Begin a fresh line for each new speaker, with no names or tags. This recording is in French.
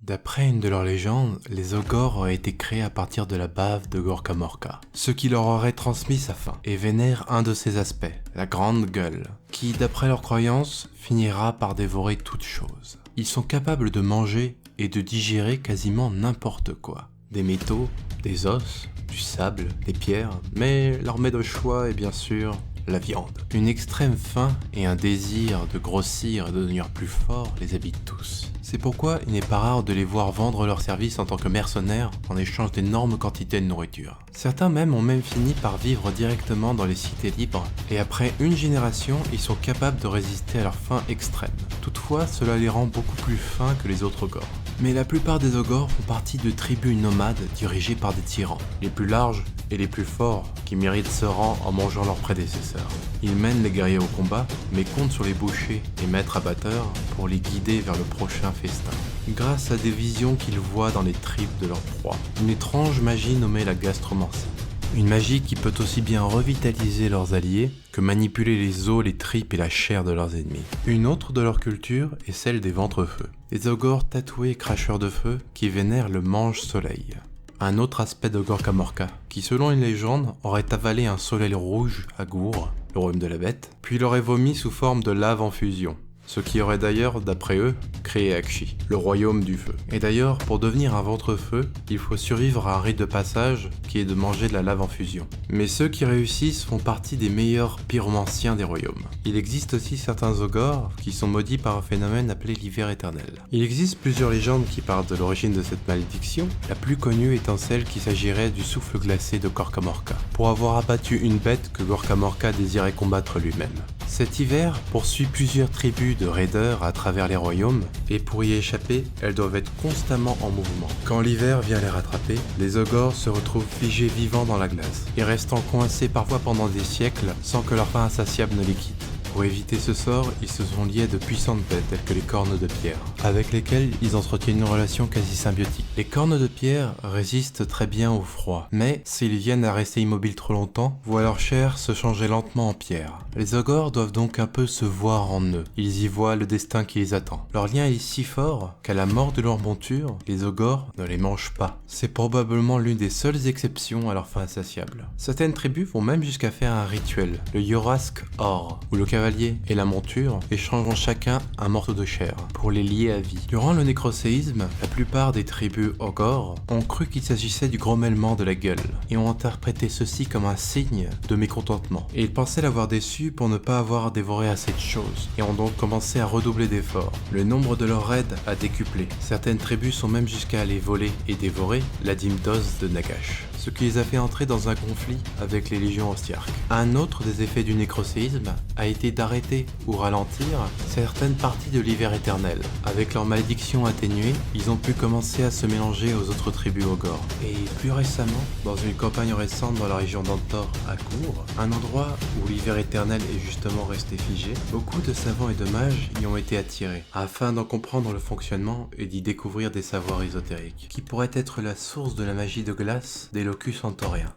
D'après une de leurs légendes, les ogres auraient été créés à partir de la bave de Gorka Morka, ce qui leur aurait transmis sa faim, et vénèrent un de ses aspects, la grande gueule, qui, d'après leurs croyances, finira par dévorer toute chose. Ils sont capables de manger et de digérer quasiment n'importe quoi. Des métaux, des os, du sable, des pierres, mais leur mets de choix est bien sûr la viande. Une extrême faim et un désir de grossir et de devenir plus fort les habitent tous. C'est pourquoi il n'est pas rare de les voir vendre leurs services en tant que mercenaires en échange d'énormes quantités de nourriture. Certains même ont même fini par vivre directement dans les cités libres, et après une génération, ils sont capables de résister à leur faim extrême. Toutefois, cela les rend beaucoup plus fins que les autres ogres. Mais la plupart des ogres font partie de tribus nomades dirigées par des tyrans, les plus larges et les plus forts, qui méritent ce rang en mangeant leurs prédécesseurs. Ils mènent les guerriers au combat, mais comptent sur les bouchers et maîtres abatteurs pour les guider vers le prochain festin. Grâce à des visions qu'ils voient dans les tripes de leurs proies. Une étrange magie nommée la gastromancie. Une magie qui peut aussi bien revitaliser leurs alliés que manipuler les os, les tripes et la chair de leurs ennemis. Une autre de leur culture est celle des ventre-feux. Des ogres tatoués et cracheurs de feu qui vénèrent le mange-soleil. Un autre aspect de Gorka Morka, qui selon une légende aurait avalé un soleil rouge à Gour, le royaume de la bête, puis l'aurait vomi sous forme de lave en fusion. Ce qui aurait d'ailleurs, d'après eux, créé Akshi, le royaume du feu. Et d'ailleurs, pour devenir un ventre-feu, il faut survivre à un rite de passage qui est de manger de la lave en fusion. Mais ceux qui réussissent font partie des meilleurs pyromanciens des royaumes. Il existe aussi certains ogres qui sont maudits par un phénomène appelé l'hiver éternel. Il existe plusieurs légendes qui parlent de l'origine de cette malédiction, la plus connue étant celle qu'il s'agirait du souffle glacé de Gorka Morka, pour avoir abattu une bête que Gorka Morka désirait combattre lui-même. Cet hiver poursuit plusieurs tribus de raiders à travers les royaumes, et pour y échapper, elles doivent être constamment en mouvement. Quand l'hiver vient les rattraper, les ogres se retrouvent figés vivants dans la glace, et restant coincés parfois pendant des siècles sans que leur faim insatiable ne les quitte. Pour éviter ce sort, ils se sont liés à de puissantes bêtes telles que les cornes de pierre, avec lesquelles ils entretiennent une relation quasi symbiotique. Les cornes de pierre résistent très bien au froid, mais s'ils viennent à rester immobiles trop longtemps, voient leur chair se changer lentement en pierre. Les ogres doivent donc un peu se voir en eux. Ils y voient le destin qui les attend. Leur lien est si fort qu'à la mort de leur monture, les ogres ne les mangent pas. C'est probablement l'une des seules exceptions à leur faim insatiable. Certaines tribus vont même jusqu'à faire un rituel, le Yorask Or, où le cavalier et la monture échangeront chacun un morceau de chair pour les lier à vie. Durant le nécroséisme, la plupart des tribus ogres ont cru qu'il s'agissait du grommellement de la gueule et ont interprété ceci comme un signe de mécontentement. Et ils pensaient l'avoir déçu pour ne pas avoir dévoré assez de choses et ont donc commencé à redoubler d'efforts. Le nombre de leurs raids a décuplé. Certaines tribus sont même jusqu'à aller voler et dévorer la dîme d'os de Nagash, ce qui les a fait entrer dans un conflit avec les légions ostiarques. Un autre des effets du nécroséisme a été d'arrêter ou ralentir certaines parties de l'hiver éternel. Avec leur malédiction atténuée, ils ont pu commencer à se mélanger aux autres tribus ogres. Et plus récemment, dans une campagne récente dans la région d'Antor à Gour, un endroit où l'hiver éternel est justement resté figé, beaucoup de savants et de mages y ont été attirés, afin d'en comprendre le fonctionnement et d'y découvrir des savoirs ésotériques, qui pourraient être la source de la magie de glace des locus antoriens.